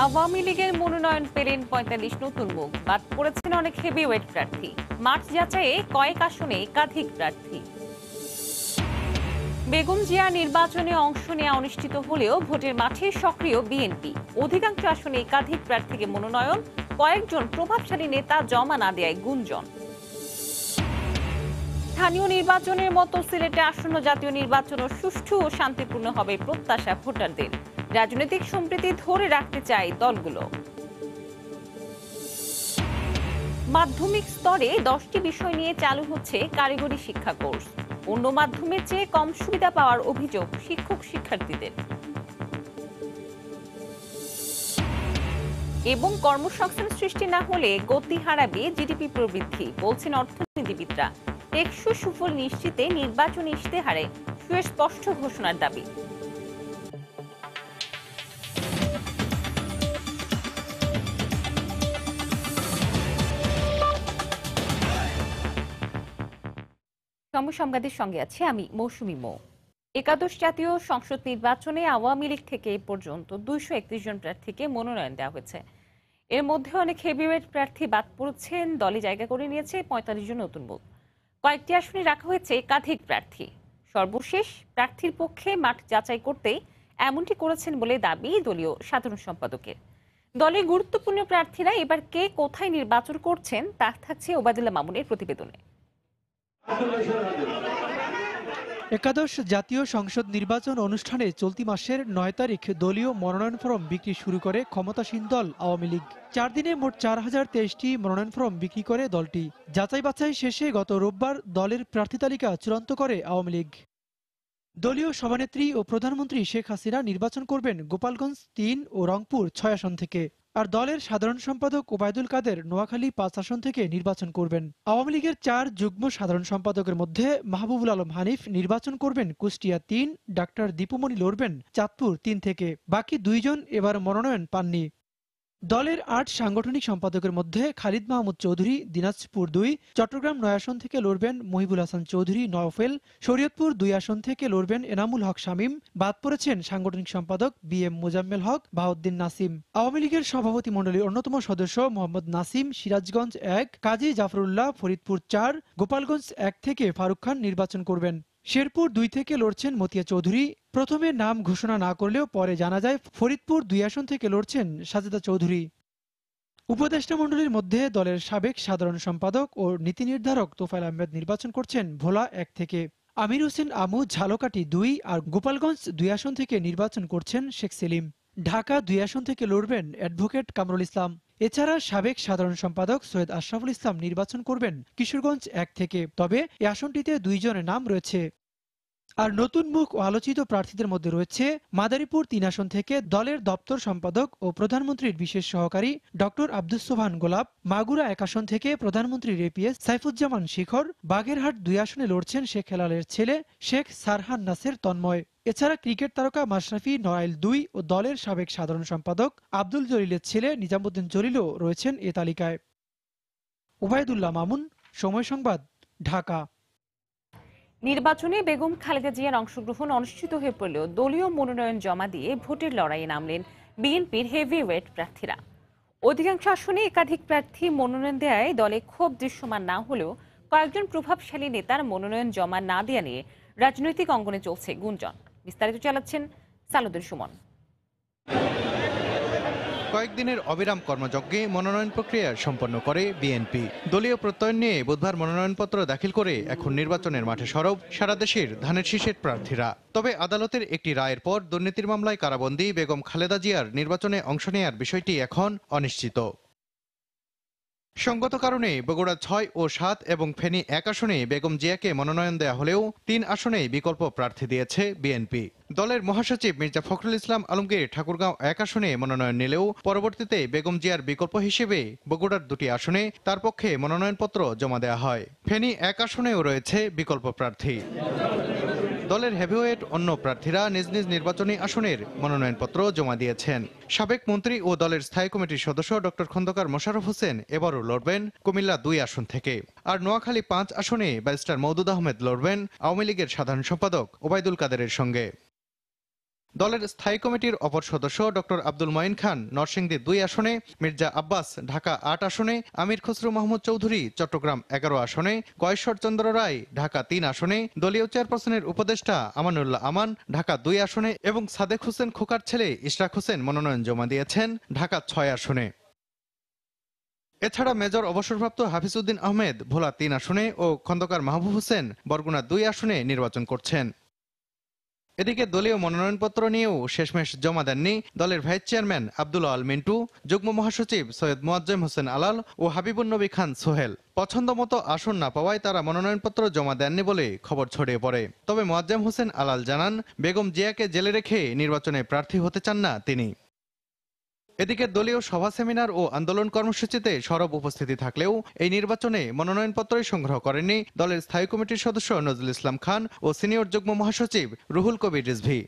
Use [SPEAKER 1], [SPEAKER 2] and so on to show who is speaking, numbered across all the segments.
[SPEAKER 1] আওয়ামী লীগের মনোনয়ন পেলেন ৪৫ নতুন মুখ, বাদ পড়েছেন অনেক হেভিওয়েট প্রার্থী। মাঠ যাচাইয়ে কয়েক আসনে একাধিক প্রার্থী। বেগম জিয়া নির্বাচনে অংশ নেওয়া অনুষ্ঠিত হলেও ভোটের মাঠে সক্রিয় বিএনপি। অধিকাংশ আসনে একাধিক প্রার্থীকে মনোনয়ন, কয়েকজন প্রভাবশালী নেতা জমা না দেয় গুঞ্জন। স্থানীয় নির্বাচনের মতো সিলেটে আসন্ন জাতীয় নির্বাচনও সুষ্ঠু ও শান্তিপূর্ণ হবে প্রত্যাশা ভোটারদের। রাজনৈতিক সম্প্রীতি ধরে রাখতে চায় দলগুলো। মাধ্যমিক স্তরে 10টি বিষয় নিয়ে চালু হচ্ছে কারিগরি শিক্ষা কোর্স। অন্য মাধ্যমের চেয়ে কম সুবিধা পাওয়ার অভিযোগ শিক্ষক শিক্ষার্থীদের। এবং কর্মসংস্থান সৃষ্টি না হলে গতি হারাবে জিডিপি প্রবৃদ্ধি, বলছেন অর্থনীতিবিদরা। টেকসই সুফল নিশ্চিতে নির্বাচনী ইশতেহারে সুস্পষ্ট ঘোষণার দাবি। সংবাদের সঙ্গে আছি আমি মৌসুমী মৌ। একাদশ জাতীয় সংসদ নির্বাচনে আওয়ামী লীগ থেকে এই পর্যন্ত 231 জন প্রার্থীকে মনোনয়ন দেওয়া হয়েছে। এর মধ্যে অনেক হেভিওয়েট প্রার্থী বাদ পড়েছেন। দলে জায়গা করে নিয়েছে ৪৫ জন নতুন মুখ। কয়েকটি আসনে রাখা হয়েছে একাধিক প্রার্থী। সর্বশেষ প্রার্থীর পক্ষে মাঠ যাচাই করতেই এমনটি করেছেন বলে দাবি দলীয় সাধারণ সম্পাদকের। দলের গুরুত্বপূর্ণ প্রার্থীরা এবার কে কোথায় নির্বাচন করছেন তা থাকছে ওবায়দুল্লাহ মামুনের প্রতিবেদনে।
[SPEAKER 2] একাদশ জাতীয় সংসদ নির্বাচন অনুষ্ঠানে চলতি মাসের ৯ তারিখ দলীয় মনোনয়ন ফরম বিক্রি শুরু করে ক্ষমতাসীন দল আওয়ামী লীগ। 4 দিনে মোট 4023টি মনোনয়ন ফরম বিক্রি করে দলটি। যাচাই বাছাই শেষে গত রোববার দলের প্রার্থী তালিকা চূড়ান্ত করে আওয়ামী লীগ। দলীয় সভানেত্রী ও প্রধানমন্ত্রী শেখ হাসিনা নির্বাচন করবেন গোপালগঞ্জ ৩ ও রংপুর ৬ আসন থেকে। আর দলের সাধারণ সম্পাদক ওবায়দুল কাদের নোয়াখালী ৫ আসন থেকে নির্বাচন করবেন। আওয়ামী লীগের 4 যুগ্ম সাধারণ সম্পাদকের মধ্যে মাহবুবুল আলম হানিফ নির্বাচন করবেন কুষ্টিয়া ৩, ডাক্তার দীপুমণি লড়বেন চাঁদপুর ৩ থেকে। বাকি 2 জন এবার মনোনয়ন পাননি। দলের 8 সাংগঠনিক সম্পাদকের মধ্যে খালিদ মাহমুদ চৌধুরী দিনাজপুর 2, চট্টগ্রাম 9 আসন থেকে লড়বেন মহিবুল হাসান চৌধুরী নওফেল, শরীয়তপুর 2 আসন থেকে লড়বেন এনামুল হক শামীম। বাদ পড়েছেন সাংগঠনিক সম্পাদক BM মোজাম্মেল হক, বাহাউদ্দিন নাসিম। আওয়ামী লীগের সভাপতি মণ্ডলীর অন্যতম সদস্য মোহাম্মদ নাসিম সিরাজগঞ্জ 1, কাজী জাফরুল্লাহ ফরিদপুর 4, গোপালগঞ্জ 1 থেকে ফারুক খান নির্বাচন করবেন। শেরপুর 2 থেকে লড়ছেন মতিয়া চৌধুরী। প্রথমে নাম ঘোষণা না করলেও পরে জানা যায় ফরিদপুর 2 আসন থেকে লড়ছেন সাজেদা চৌধুরী। উপদেষ্টা মণ্ডলীর মধ্যে দলের সাবেক সাধারণ সম্পাদক ও নীতি নির্ধারক তোফায়েল আহমেদ নির্বাচন করছেন ভোলা 1 থেকে। আমির হোসেন আমু ঝালকাঠি 2 আর গোপালগঞ্জ 2 আসন থেকে নির্বাচন করছেন শেখ সেলিম। ঢাকা 2 আসন থেকে লড়বেন অ্যাডভোকেট কামরুল ইসলাম। এছাড়া সাবেক সাধারণ সম্পাদক সৈয়দ আশরাফুল ইসলাম নির্বাচন করবেন কিশোরগঞ্জ 1 থেকে। তবে এই আসনটিতে 2 জনের নাম রয়েছে। আর নতুন মুখ ও আলোচিত প্রার্থীদের মধ্যে রয়েছে মাদারীপুর 3 আসন থেকে দলের দপ্তর সম্পাদক ও প্রধানমন্ত্রীর বিশেষ সহকারী ডক্টর আব্দুস সোবহান গোলাপ, মাগুরা 1 আসন থেকে প্রধানমন্ত্রীর APS সাইফুজ্জামান শিখর, বাগেরহাট 2 আসনে লড়ছেন শেখ হেলালের ছেলে শেখ সারহান নাসের তন্ময়। এছাড়া ক্রিকেট তারকা মাশরাফি নড়াইল 2 ও দলের সাবেক সাধারণ সম্পাদক আব্দুল জলিলের ছেলে নিজামুদ্দিন জলিলও রয়েছেন এ তালিকায়। ওবায়দুল্লাহ মামুন, সময় সংবাদ, ঢাকা।
[SPEAKER 1] নির্বাচনে বেগম খালেদা জিয়ার অংশগ্রহণ অনুষ্ঠিত হয়ে পড়লেও দলীয় মনোনয়ন জমা দিয়ে ভোটের লড়াইয়ে নামলেন বিএনপির হেভিওয়েট প্রার্থীরা। অধিকাংশ আসনে একাধিক প্রার্থী মনোনয়ন দেওয়ায় দলে ক্ষোভ দৃশ্যমান না হলেও কয়েকজন প্রভাবশালী নেতার মনোনয়ন জমা না দেওয়া নিয়ে রাজনৈতিক অঙ্গনে চলছে গুঞ্জন। বিস্তারিত চালাচ্ছেন সালুদ্দিন সুমন।
[SPEAKER 3] কয়েকদিনের অবিরাম কর্মযজ্ঞে মনোনয়ন প্রক্রিয়া সম্পন্ন করে বিএনপি। দলীয় প্রত্যয়ন নিয়ে বুধবার মনোনয়নপত্র দাখিল করে এখন নির্বাচনের মাঠে সরব সারা দেশের ধানের শীষের প্রার্থীরা। তবে আদালতের একটি রায়ের পর দুর্নীতির মামলায় কারাবন্দী বেগম খালেদা জিয়ার নির্বাচনে অংশ নেওয়ার বিষয়টি এখন অনিশ্চিত। সঙ্গত কারণে বগুড়া 6 ও 7 এবং ফেনী 1 আসনে বেগম জিয়াকে মনোনয়ন দেওয়া হলেও 3 আসনেই বিকল্প প্রার্থী দিয়েছে বিএনপি। দলের মহাসচিব মির্জা ফখরুল ইসলাম আলমগীর ঠাকুরগাঁও 1 আসনে মনোনয়ন নিলেও পরবর্তীতে বেগম জিয়ার বিকল্প হিসেবে বগুড়ার 2টি আসনে তার পক্ষে মনোনয়নপত্র জমা দেওয়া হয়। ফেনী 1 আসনেও রয়েছে বিকল্প প্রার্থী। দলের হেভিওয়েট অন্য প্রার্থীরা নিজ নিজ নির্বাচনী আসনের মনোনয়নপত্র জমা দিয়েছেন। সাবেক মন্ত্রী ও দলের স্থায়ী কমিটির সদস্য ডক্টর খন্দকার মোশাররফ হোসেন এবারও লড়বেন কুমিল্লা 2 আসন থেকে। আর নোয়াখালী 5 আসনে ব্যারিস্টার মওদুদ আহমেদ লড়বেন আওয়ামী লীগের সাধারণ সম্পাদক ওবায়দুল কাদেরের সঙ্গে। দলের স্থায়ী কমিটির অপর সদস্য ডক্টর আব্দুল মঈন খান নরসিংদী 2 আসনে, মির্জা আব্বাস ঢাকা 8 আসনে, আমির খসরু মাহমুদ চৌধুরী চট্টগ্রাম 11 আসনে, কয়েশ্বর চন্দ্র রায় ঢাকা 3 আসনে, দলীয় চেয়ারপারসনের উপদেষ্টা আমানুল্লাহ আমান ঢাকা 2 আসনে এবং সাদেক হোসেন খোকার ছেলে ইশরাক হোসেন মনোনয়ন জমা দিয়েছেন ঢাকা 6 আসনে। এছাড়া মেজর অবসরপ্রাপ্ত হাফিজউদ্দিন আহমেদ ভোলা 3 আসনে ও খন্দকার মাহবুব হোসেন বরগুনা 2 আসনে নির্বাচন করছেন। এদিকে দলীয় মনোনয়নপত্র নিয়েও শেষমেশ জমা দেননি দলের ভাইস চেয়ারম্যান আব্দুল আল মিন্টু, যুগ্ম মহাসচিব সৈয়দ মোয়াজ্জেম হোসেন আলাল ও হাবিবুন নবী খান সোহেল। পছন্দমতো আসন না পাওয়ায় তারা মনোনয়নপত্র জমা দেননি বলে খবর ছড়িয়ে পড়ে। তবে মোয়াজ্জেম হোসেন আলাল জানান, বেগম জিয়াকে জেলে রেখে নির্বাচনে প্রার্থী হতে চান না তিনি। এদিকে দলীয় সভা সেমিনার ও আন্দোলন কর্মসূচিতে সরব উপস্থিতি থাকলেও এই নির্বাচনে মনোনয়নপত্রই সংগ্রহ করেননি দলের স্থায়ী কমিটির সদস্য নজরুল ইসলাম খান ও সিনিয়র যুগ্ম মহাসচিব রুহুল কবির রিজভী।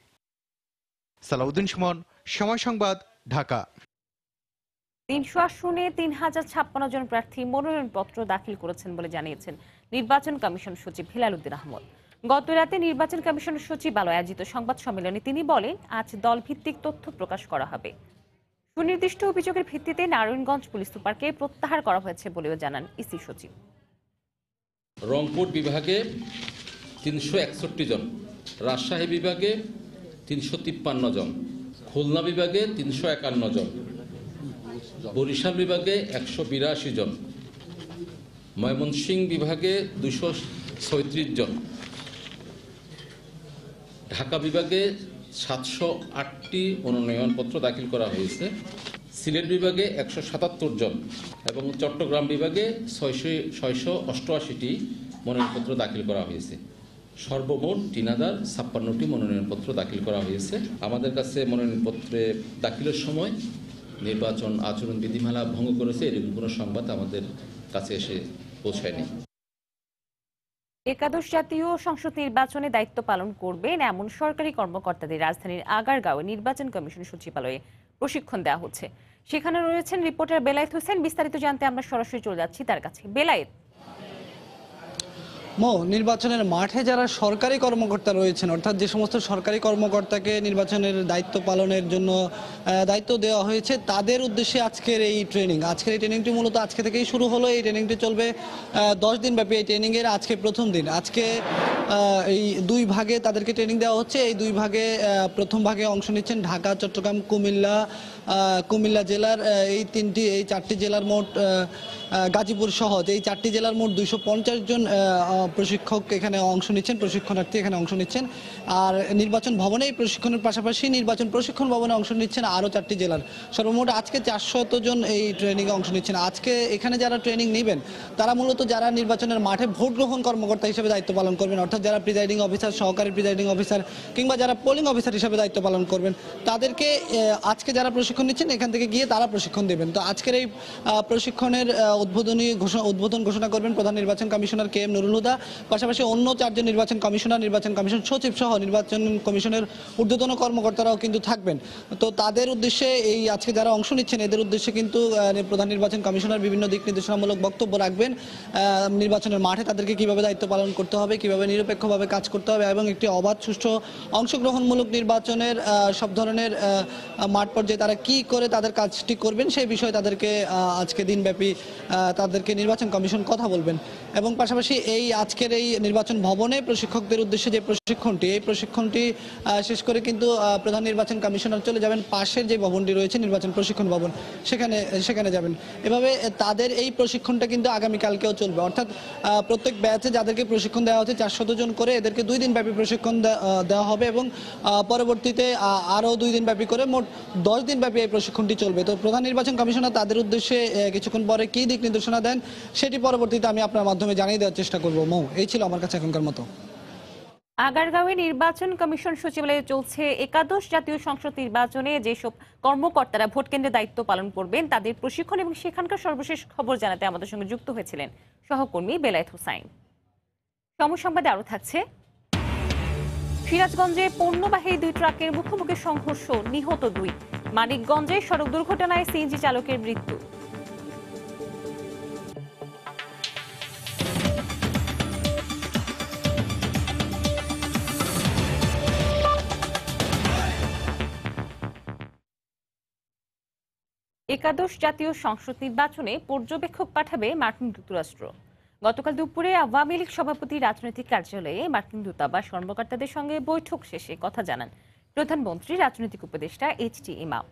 [SPEAKER 3] সালাউদ্দিন সুমন, সময় সংবাদ, ঢাকা।
[SPEAKER 1] 300 আসনে 3056 জন প্রার্থী মনোনয়নপত্র দাখিল করেছেন বলে জানিয়েছেন নির্বাচন কমিশন সচিব হেলাল উদ্দিন আহমদ। গত রাতে নির্বাচন কমিশনের সচিবালয়ে আয়োজিত সংবাদ সম্মেলনে তিনি বলেন, আজ দলভিত্তিক তথ্য প্রকাশ করা হবে। সুনির্দিষ্ট অভিযোগের ভিত্তিতে নারায়ণগঞ্জ পুলিশ সুপারকে প্রত্যাহার করা হয়েছে বলেও জানান ইসি সচিব।
[SPEAKER 4] রংপুর বিভাগে 361 জন, রাজশাহী বিভাগে 353 জন, খুলনা বিভাগে 351 জন, বরিশাল বিভাগে 182 জন, ময়মনসিংহ বিভাগে 236 জন, ঢাকা বিভাগে 708টি মনোনয়নপত্র দাখিল করা হয়েছে, সিলেট বিভাগে 177 জন এবং চট্টগ্রাম বিভাগে 688টি মনোনয়নপত্র দাখিল করা হয়েছে। সর্বমোট 3056টি মনোনয়নপত্র দাখিল করা হয়েছে। আমাদের কাছে মনোনয়নপত্রে দাখিলের সময় নির্বাচন আচরণ বিধিমালা ভঙ্গ করেছে এরকম কোনো সংবাদ আমাদের কাছে এসে পৌঁছায়নি।
[SPEAKER 1] একাদশ জাতীয় সংসদ নির্বাচনে দায়িত্ব পালন করবেন এমন সরকারি কর্মকর্তাদের রাজধানীর আগারগাঁওয়ে নির্বাচন কমিশন সচিবালয়ে প্রশিক্ষণ দেওয়া হচ্ছে। সেখানে রয়েছেন রিপোর্টার বেলায়েত হোসেন। বিস্তারিত জানতে আমরা সরাসরি চলে যাচ্ছি তার কাছে। বেলায়েত,
[SPEAKER 5] নির্বাচনের মাঠে যারা সরকারি কর্মকর্তা রয়েছেন, অর্থাৎ যে সমস্ত সরকারি কর্মকর্তাকে নির্বাচনের দায়িত্ব পালনের জন্য দায়িত্ব দেওয়া হয়েছে, তাদের উদ্দেশ্যে আজকের এই ট্রেনিংটি মূলত আজকে থেকেই শুরু হলো। এই ট্রেনিংটি চলবে 10 দিন ব্যাপী। এই ট্রেনিংয়ের আজকে প্রথম দিন। আজকে এই 2 ভাগে তাদেরকে ট্রেনিং দেওয়া হচ্ছে। এই 2 ভাগে প্রথম ভাগে অংশ নিচ্ছেন ঢাকা, চট্টগ্রাম, কুমিল্লা জেলার এই 4টি জেলার মোট, গাজীপুর সহ এই 4টি জেলার মোট 250 জন প্রশিক্ষক এখানে অংশ নিচ্ছেন, প্রশিক্ষণার্থী এখানে অংশ নিচ্ছেন। আর নির্বাচন ভবনে এই প্রশিক্ষণের পাশাপাশি নির্বাচন প্রশিক্ষণ ভবনে অংশ নিচ্ছেন আরও 4টি জেলার। সর্বমোট আজকে 400 জন এই ট্রেনিংয়ে অংশ নিচ্ছেন। আজকে এখানে যারা ট্রেনিং নেবেন তারা মূলত যারা নির্বাচনের মাঠে ভোট গ্রহণ কর্মকর্তা হিসেবে দায়িত্ব পালন করবেন, অর্থাৎ যারা প্রিজাইডিং অফিসার, সহকারী প্রিজাইডিং অফিসার কিংবা যারা পোলিং অফিসার হিসেবে দায়িত্ব পালন করবেন, তাদেরকে আজকে যারা প্রশিক্ষণ নিচ্ছেন এখান থেকে গিয়ে তারা প্রশিক্ষণ দেবেন। তো আজকের এই প্রশিক্ষণের উদ্বোধন ঘোষণা করবেন প্রধান নির্বাচন commissioner K M Nurul Huda. পাশাপাশি অন্য 4 জন নির্বাচন কমিশনার, নির্বাচন কমিশন সচিব সহ নির্বাচন কমিশনের ঊর্ধ্বতন কর্মকর্তারাও কিন্তু থাকবেন। তো তাদের উদ্দেশ্যে এই আজকে যারা অংশ নিচ্ছেন এদের উদ্দেশ্যে কিন্তু প্রধান নির্বাচন কমিশনার বিভিন্ন দিক নির্দেশনামূলক বক্তব্য রাখবেন। নির্বাচনের মাঠে তাদেরকে কিভাবে দায়িত্ব পালন করতে হবে, কিভাবে নিরপেক্ষভাবে কাজ করতে হবে এবং একটি অবাধ, সুষ্ঠু, অংশগ্রহণমূলক নির্বাচনের সব ধরনের মাঠ পর্যায়ে তারা কি করে তাদের কাজটি করবেন সেই বিষয়ে তাদেরকে আজকে দিনব্যাপী তাদেরকে নির্বাচন কমিশন কথা বলবেন। এবং পাশাপাশি এই আজকের এই নির্বাচন ভবনে প্রশিক্ষকদের উদ্দেশ্যে যে প্রশিক্ষণটি শেষ করে কিন্তু প্রধান নির্বাচন কমিশনার চলে যাবেন পাশের যে ভবনটি রয়েছে নির্বাচন প্রশিক্ষণ ভবন, সেখানে যাবেন। এভাবে তাদের এই প্রশিক্ষণটা কিন্তু আগামীকালকেও চলবে। অর্থাৎ প্রত্যেক ব্যাচে যাদেরকে প্রশিক্ষণ দেওয়া হচ্ছে 400 জন করে, এদেরকে 2 দিন ব্যাপী প্রশিক্ষণ দেওয়া হবে এবং পরবর্তীতে আরও 2 দিন ব্যাপী করে মোট 10 দিন ব্যাপী এই প্রশিক্ষণটি চলবে। তো প্রধান নির্বাচন কমিশনার তাদের উদ্দেশ্যে কিছুক্ষণ পরে কি দিক নির্দেশনা দেন সেটি পরবর্তীতে আমি আপনার মাধ্যমে জানিয়ে দেওয়ার চেষ্টা করব। এই ছিল আমার কাছে এখনকার মতো।
[SPEAKER 1] আগারগাঁওয়ে নির্বাচন কমিশন সচিবালয়ে চলছে একাদশ জাতীয় সংসদ নির্বাচনে যেসব কর্মকর্তারা ভোট কেন্দ্রে দায়িত্ব পালন করবেন তাদের প্রশিক্ষণ এবং সেখানকার সর্বশেষ খবর জানাতে আমাদের সঙ্গে যুক্ত হয়েছিলেন সহকর্মী বেলায়েত হোসাইন। সময় সংবাদে আরো থাকছে, সিরাজগঞ্জে পণ্যবাহী 2 ট্রাকের মুখোমুখি সংঘর্ষ, নিহত 2। মানিকগঞ্জে সড়ক দুর্ঘটনায় সিএনজি চালকের মৃত্যু। একাদশ জাতীয় সংসদ নির্বাচনে পর্যবেক্ষক পাঠাবে মার্কিন যুক্তরাষ্ট্র। গতকাল দুপুরে আওয়ামী লীগ সভাপতি রাজনৈতিক কার্যালয়ে মার্কিন দূতাবাস কর্মকর্তাদের সঙ্গে বৈঠক শেষে কথা জানান প্রধানমন্ত্রী রাজনৈতিক উপদেষ্টা এইচ.টি. ইমাম।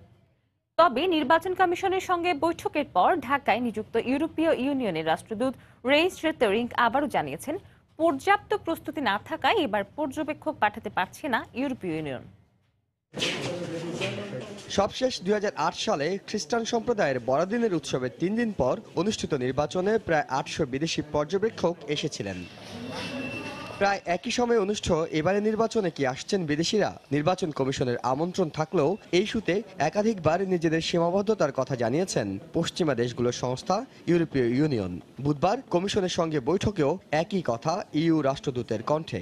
[SPEAKER 1] তবে নির্বাচন কমিশনের সঙ্গে বৈঠকের পর ঢাকায় নিযুক্ত ইউরোপীয় ইউনিয়নের রাষ্ট্রদূত রেইস রেতেরিং আবারও জানিয়েছেন, পর্যাপ্ত প্রস্তুতি না থাকায় এবার পর্যবেক্ষক পাঠাতে পারছে না ইউরোপীয় ইউনিয়ন।
[SPEAKER 6] সবশেষ 2008 সালে খ্রিস্টান সম্প্রদায়ের বড়দিনের উৎসবের 3 দিন পর অনুষ্ঠিত নির্বাচনে প্রায় 800 বিদেশি পর্যবেক্ষক এসেছিলেন। প্রায় একই সময়ে অনুষ্ঠিত এবারে নির্বাচনে কি আসছেন বিদেশিরা? নির্বাচন কমিশনের আমন্ত্রণ থাকলেও এই ইস্যুতে একাধিকবার নিজেদের সীমাবদ্ধতার কথা জানিয়েছেন পশ্চিমা দেশগুলোর সংস্থা ইউরোপীয় ইউনিয়ন। বুধবার কমিশনের সঙ্গে বৈঠকেও একই কথা ইইউ রাষ্ট্রদূতের কণ্ঠে।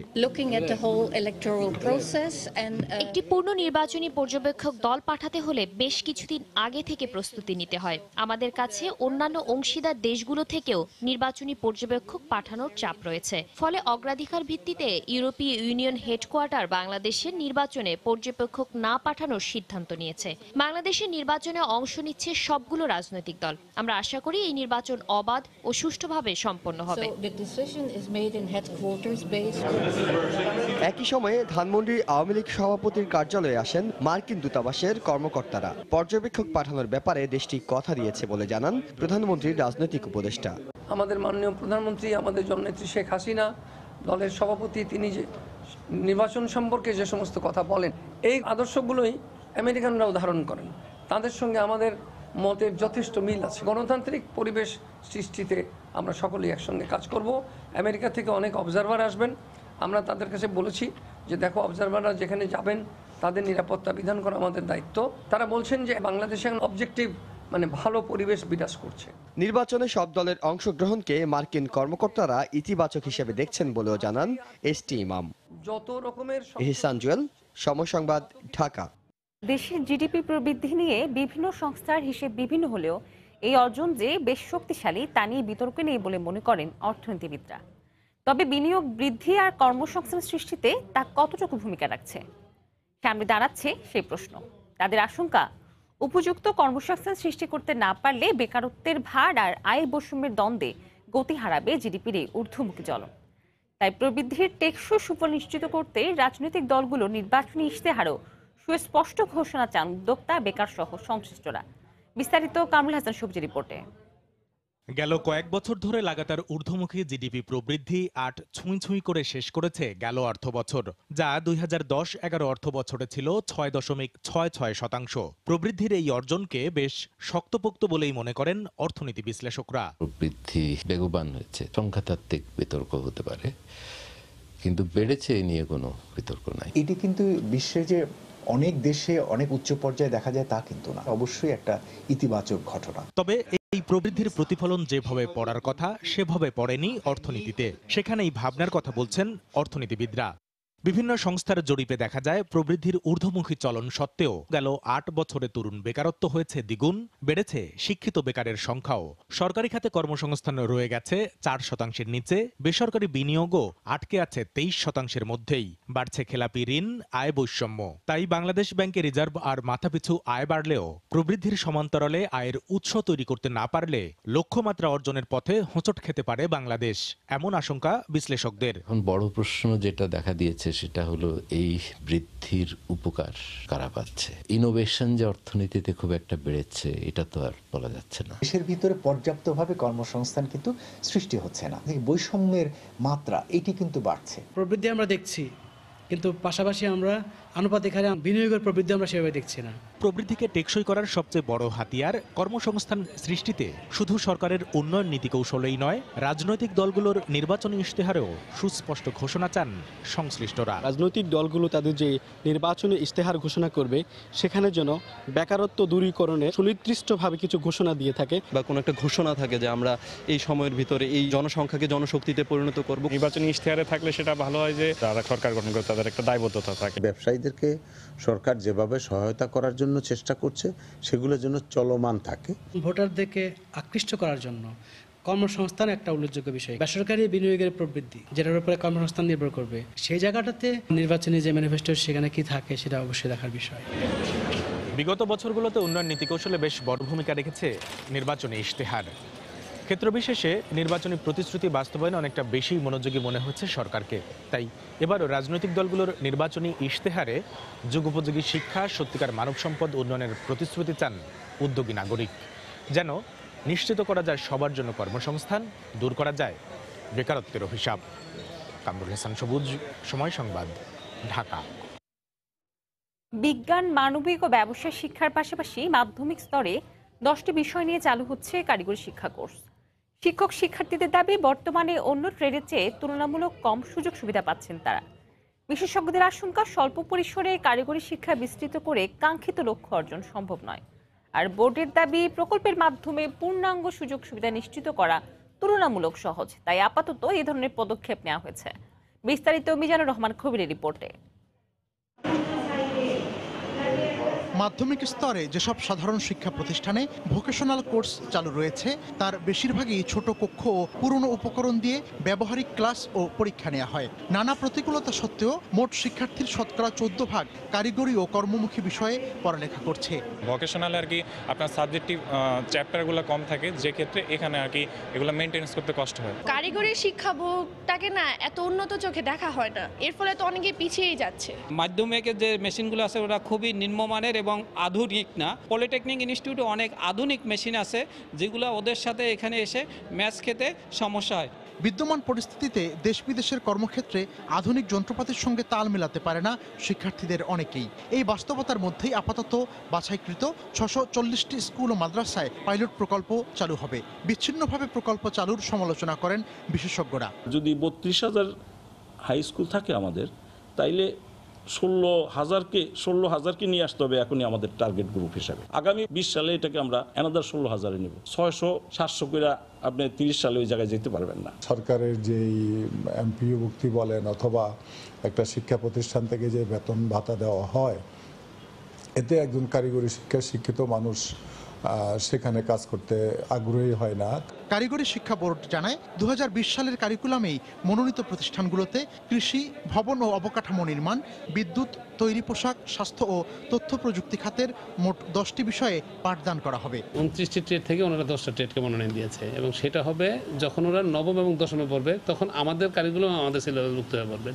[SPEAKER 7] একটি পূর্ণ নির্বাচনী পর্যবেক্ষক দল পাঠাতে হলে বেশ কিছুদিন আগে থেকে প্রস্তুতি নিতে হয়। আমাদের কাছে অন্যান্য অংশীদার দেশগুলো থেকেও নির্বাচনী পর্যবেক্ষক পাঠানোর চাপ রয়েছে। ফলে অগ্রাধিকার ভিত্তিতে ইউরোপীয় ইউনিয়ন হেডকোয়ার্টার বাংলাদেশের নির্বাচনে পর্যবেক্ষক না পাঠানোর সিদ্ধান্ত নিয়েছে। বাংলাদেশের নির্বাচনে অংশ নিচ্ছে সবগুলো রাজনৈতিক দল। আমরা আশা করি এই নির্বাচন অবাধ ও সুষ্ঠুভাবে সম্পন্ন হবে।
[SPEAKER 6] একই সময়ে ধানমন্ডির আওয়ামী লীগ সভাপতির কার্যালয়ে আসেন মার্কিন দূতাবাসের কর্মকর্তারা। পর্যবেক্ষক পাঠানোর ব্যাপারে দেশটি কথা দিয়েছে বলে জানান প্রধানমন্ত্রীর রাজনৈতিক উপদেষ্টা।
[SPEAKER 8] আমাদের মাননীয় প্রধানমন্ত্রী, আমাদের জননেত্রী শেখ হাসিনা, দলের সভাপতি, তিনি যে নির্বাচন সম্পর্কে যে সমস্ত কথা বলেন, এই আদর্শগুলোই আমেরিকানরাও ধারণ করেন। তাদের সঙ্গে আমাদের মতের যথেষ্ট মিল আছে। গণতান্ত্রিক পরিবেশ সৃষ্টিতে আমরা সকলেই একসঙ্গে কাজ করব। আমেরিকা থেকে অনেক অবজারভার আসবেন। আমরা তাদের কাছে বলেছি যে দেখো, অবজারভাররা যেখানে যাবেন তাদের নিরাপত্তা বিধান করা আমাদের দায়িত্ব। তারা বলছেন যে বাংলাদেশে অবজেক্টিভ ভালো পরিবেশ বিরাজ করছে।
[SPEAKER 6] নির্বাচনে সব দলের অংশগ্রহণকে মার্কিন কর্মকর্তারা ইতিবাচক হিসেবে দেখছেন বলেও জানান এইচ.টি. ইমাম।
[SPEAKER 8] যত রকমের
[SPEAKER 6] ইহসান জুয়েল, সময় সংবাদ, ঢাকা।
[SPEAKER 1] দেশের জিডিপি প্রবৃদ্ধি নিয়ে বিভিন্ন সংস্থার হিসেব বিভিন্ন হলেও এই অর্জন যে বেশ শক্তিশালী তা নিয়ে বিতর্ক নেই বলে মনে করেন অর্থনীতিবিদরা। তবে বিনিয়োগ বৃদ্ধি আর কর্মসংস্থান সৃষ্টিতে তা কতটুকু ভূমিকা রাখছে, সামনে দাঁড়াচ্ছে সেই প্রশ্ন। তাদের আশঙ্কা, উপযুক্ত কর্মসংস্থান সৃষ্টি করতে না পারলে বেকারত্বের ভার আর আয় বৈষম্যের দ্বন্দ্বে গতি হারাবে জিডিপির এই ঊর্ধ্বমুখী চলন। তাই প্রবৃদ্ধির টেকসই সুফল নিশ্চিত করতে রাজনৈতিক দলগুলো নির্বাচনী ইশতেহারও সুস্পষ্ট ঘোষণা চান উদ্যোক্তা, বেকার সহ সংশ্লিষ্টরা। বিস্তারিত কামরুল হাসান সবজি রিপোর্টে।
[SPEAKER 9] গেল কয়েক বছর ধরে লাগাতার ঊর্ধ্বমুখী জিডিপি প্রবৃদ্ধি ৮ ছুঁই করে শেষ করেছে গেল অর্থবছর, যা ২০১০-১১ অর্থবছরে ছিল ৬.৬৬%। প্রবৃদ্ধির এই অর্জনকে বেশ শক্তপোক্ত বলেই মনে করেন অর্থনীতি বিশ্লেষকরা।
[SPEAKER 10] প্রবৃদ্ধি বেগবান হয়েছে, সংখ্যাতাত্ত্বিক বিতর্ক হতে পারে, কিন্তু বেড়েছে এই নিয়ে কোনো বিতর্ক নাই।
[SPEAKER 11] এটি কিন্তু বিশ্বের যে অনেক দেশে অনেক উচ্চ পর্যায়ে দেখা যায় তা কিন্তু না, অবশ্যই একটা ইতিবাচক ঘটনা।
[SPEAKER 9] তবে এই প্রবৃদ্ধির প্রতিফলন যেভাবে পড়ার কথা সেভাবে পড়েনি অর্থনীতিতে। সেখানেই ভাবনার কথা বলছেন অর্থনীতিবিদরা। বিভিন্ন সংস্থার জরিপে দেখা যায় প্রবৃদ্ধির ঊর্ধ্বমুখী চলন সত্ত্বেও গেল ৮ বছরে তরুণ বেকারত্ব হয়েছে দ্বিগুণ, বেড়েছে শিক্ষিত বেকারের সংখ্যাও। সরকারি খাতে কর্মসংস্থান রয়ে গেছে ৪%-এর নিচে, বেসরকারি বিনিয়োগও আটকে আছে 23%-এর মধ্যেই। বাড়ছে খেলাপি ঋণ, আয় বৈষম্য। তাই বাংলাদেশ ব্যাংকে রিজার্ভ আর মাথাপিছু আয় বাড়লেও প্রবৃদ্ধির সমান্তরালে আয়ের উৎস তৈরি করতে না পারলে লক্ষ্যমাত্রা অর্জনের পথে হোঁচট খেতে পারে বাংলাদেশ, এমন আশঙ্কা বিশ্লেষকদের।
[SPEAKER 10] এখন বড় প্রশ্ন যেটা দেখা দিয়েছে সেটা হলো এই বৃদ্ধির উপকার কারা পাচ্ছে। ইনোভেশন যে অর্থনীতিতে খুব একটা বেড়েছে এটা তো আর বলা যাচ্ছে না। দেশের ভিতরে পর্যাপ্তভাবে কর্মসংস্থান কিন্তু সৃষ্টি হচ্ছে না, বৈষম্যের মাত্রা এটি কিন্তু বাড়ছে।
[SPEAKER 2] প্রবৃদ্ধি আমরা দেখছি, কিন্তু পাশাপাশি আমরা আনুপাতিক হারে বিনিয়োগের প্রবৃদ্ধি আমরা সেভাবে দেখছি না।
[SPEAKER 9] প্রবৃদ্ধিকে টেকসই করার সবচেয়ে বড় হাতিয়ার কর্মসংস্থান সৃষ্টিতে শুধু সরকারের উন্নয়ন নীতি কৌশলেই নয়, রাজনৈতিক দলগুলোর নির্বাচনী ইশতেহারেও সুস্পষ্ট ঘোষণা চান সংশ্লিষ্টরা।
[SPEAKER 12] রাজনৈতিক দলগুলো তাদের যে নির্বাচনী ইশতেহার ঘোষণা করবে সেখানে যেন বেকারত্ব দূরীকরণে সুনির্দিষ্টভাবে কিছু ঘোষণা দিয়ে থাকে,
[SPEAKER 13] বা কোনো একটা ঘোষণা থাকে যে আমরা এই সময়ের ভিতরে এই জনসংখ্যাকে জনশক্তিতে পরিণত করব।
[SPEAKER 14] নির্বাচনী ইশতেহারে থাকলে সেটা ভালো হয় যে যারা সরকার গঠন করে তাদের একটা দায়বদ্ধতা থাকে।
[SPEAKER 15] ব্যবসায়ীদেরকে সরকার যেভাবে সহায়তা করার জন্য চেষ্টা করছে সেগুলো যেন চলমান থাকে।
[SPEAKER 2] ভোটারদেরকে আকৃষ্ট করার জন্য কর্মসংস্থান একটা উল্লেখযোগ্য বিষয়। বেসরকারি বিনিয়োগের প্রবৃদ্ধি যেটার উপরে কর্মসংস্থান নির্ভর করবে, সেই জায়গাটাতে নির্বাচনী যে ম্যানিফেস্টো সেখানে কি থাকে সেটা অবশ্যই দেখার বিষয়।
[SPEAKER 9] বিগত বছরগুলোতে উন্নয়ন নীতিকৌশলে বেশ বড় ভূমিকা রেখেছে নির্বাচনী ইশতেহার। ক্ষেত্রবিশেষে নির্বাচনী প্রতিশ্রুতি বাস্তবায়নে অনেকটা বেশি মনোযোগী মনে হচ্ছে সরকারকে। তাই এবারও রাজনৈতিক দলগুলোর নির্বাচনী ইশতেহারে যুগোপযোগী শিক্ষা, সত্যিকার মানব সম্পদ উন্নয়নের প্রতিশ্রুতি চান উদ্যোগী নাগরিক, যেন নিশ্চিত করা যায় সবার জন্য কর্মসংস্থান, দূর করা যায় বেকারত্বের অভিশাপ। কামরুল হাসান সবুজ, সময় সংবাদ, ঢাকা।
[SPEAKER 1] বিজ্ঞান, মানবিক ও ব্যবসায় শিক্ষার পাশাপাশি মাধ্যমিক স্তরে 10টি বিষয় নিয়ে চালু হচ্ছে কারিগরি শিক্ষা কোর্স। শিক্ষক শিক্ষার্থীদের দাবি, বর্তমানে অন্য ট্রেডের চেয়ে তুলনামূলক কম সুযোগ সুবিধা পাচ্ছেন তারা। বিশেষজ্ঞদের আশঙ্কা, স্বল্প পরিসরে কারিগরি শিক্ষা বিস্তৃত করে কাঙ্ক্ষিত লক্ষ্য অর্জন সম্ভব নয়। আর বোর্ডের দাবি, প্রকল্পের মাধ্যমে পূর্ণাঙ্গ সুযোগ সুবিধা নিশ্চিত করা তুলনামূলক সহজ। তাই আপাতত এই ধরনের পদক্ষেপ নেওয়া হয়েছে। বিস্তারিত মিজানুর রহমান খবিরের রিপোর্টে।
[SPEAKER 16] মাধ্যমিক স্তরে যেসব সাধারণ শিক্ষা প্রতিষ্ঠানে ভোকেশনাল কোর্স চালু রয়েছে তার বেশিরভাগই ছোট কক্ষ ও পুরনো উপকরণ দিয়ে ব্যবহারিক ক্লাস ও পরীক্ষা নেওয়া হয়। নানা প্রতিকূলতা সত্ত্বেও মোট শিক্ষার্থীর শতকরা 14% কারিগরি ও কর্মমুখী বিষয়ে পড়ালেখা করছে।
[SPEAKER 14] ভোকেশনাল আর কি আপনার সাবজেক্টিভ চ্যাপ্টারগুলো কম থাকে, যে ক্ষেত্রে এখানে আর কি এগুলো মেনটেন্স করতে কষ্ট হয়।
[SPEAKER 17] কারিগরি শিক্ষা বোর্ডটাকে না এত উন্নত চোখে দেখা হয় না, এর ফলে তো অনেকে পিছিয়েই যাচ্ছে।
[SPEAKER 18] মাধ্যমিকের যে মেশিনগুলো আছে ওরা খুবই নিম্নমানের এবং আধুনিক না। পলিটেকনিক ইনস্টিটিউটে অনেক আধুনিক মেশিন আছে যেগুলো ওদের সাথে এখানে এসে ম্যাচ খেতে সমস্যা হয়।
[SPEAKER 16] বিদ্যমান পরিস্থিতিতে দেশ বিদেশের কর্মক্ষেত্রে আধুনিক যন্ত্রপাতির সঙ্গে তাল মেলাতে পারে না শিক্ষার্থীদের অনেকেই। এই বাস্তবতার মধ্যেই আপাতত বাছাইকৃত 640টি স্কুল ও মাদ্রাসায় পাইলট প্রকল্প চালু হবে। বিচ্ছিন্নভাবে প্রকল্প চালুর সমালোচনা করেন বিশেষজ্ঞরা।
[SPEAKER 19] যদি 32,000 হাই স্কুল থাকে আমাদের, তাইলে 16,000কে নিয়ে আসতে হবে এখনই আমাদের টার্গেট গ্রুপ হিসাবে। আগামী 20 সালে এটাকে আমরা অ্যানাদার 16,000-এ নেব। 600-700 করে আপনি 30 সালে ওই জায়গায় যেতে পারবেন না।
[SPEAKER 20] সরকারের যেই এমপিও ভুক্তি বলেন অথবা একটা শিক্ষা প্রতিষ্ঠান থেকে যে বেতন ভাতা দেওয়া হয়, এতে একজন কারিগরি শিক্ষায় শিক্ষিত মানুষ সেখানে কাজ করতে আগ্রহী হয় না।
[SPEAKER 16] কারিগরি শিক্ষা বোর্ড জানায় 2020 সালের কারিকুলামেই মনোনীত প্রতিষ্ঠানগুলোতে কৃষি, ভবন ও অবকাঠামো নির্মাণ, বিদ্যুৎ, তৈরি পোশাক, স্বাস্থ্য ও তথ্য প্রযুক্তি খাতের মোট 10টি বিষয়ে পাঠদান করা হবে।
[SPEAKER 21] 29টি ট্রেড থেকে ওনারা 10টা ট্রেডকে মনোনয়ন দিয়েছে এবং সেটা হবে যখন ওরা নবম এবং দশমে পড়বে তখন আমাদের কারিকুলাম আমাদের সিলেবাসভুক্ত হয়ে পড়বে।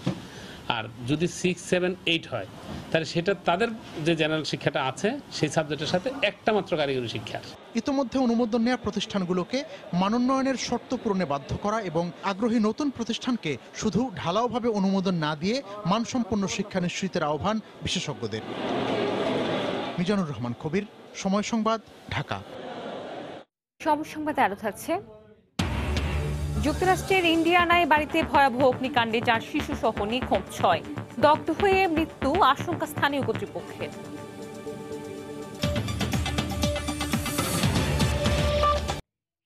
[SPEAKER 21] আর যদি 6, 7, 8 হয় তাহলে সেটা তাদের যে জেনারেল শিক্ষাটা আছে সেই সাবজেক্টের সাথে একটা মাত্র কারিগরি শিক্ষা।
[SPEAKER 16] ইতোমধ্যে অনুমোদন নেওয়া প্রতিষ্ঠানগুলোকে মানোন্নয়নের শর্ত পূরণে বাধ্য করা এবং আগ্রহী নতুন প্রতিষ্ঠানকে শুধু ঢালাওভাবে অনুমোদন না দিয়ে মানসম্পন্ন শিক্ষা নিশ্চিতের আহ্বান বিশেষজ্ঞদের। মিজানুর রহমান খবির, সময় সংবাদ, ঢাকা।
[SPEAKER 1] সময় সংবাদে আরো থাকছে, যুক্তরাষ্ট্রের ইন্ডিয়ানায় বাড়িতে ভয়াবহ অগ্নিকাণ্ডে 4 শিশু সহ নিখোঁজ 6, দগ্ধ হয়ে মৃত্যু আশঙ্কা স্থানীয় কর্তৃপক্ষের।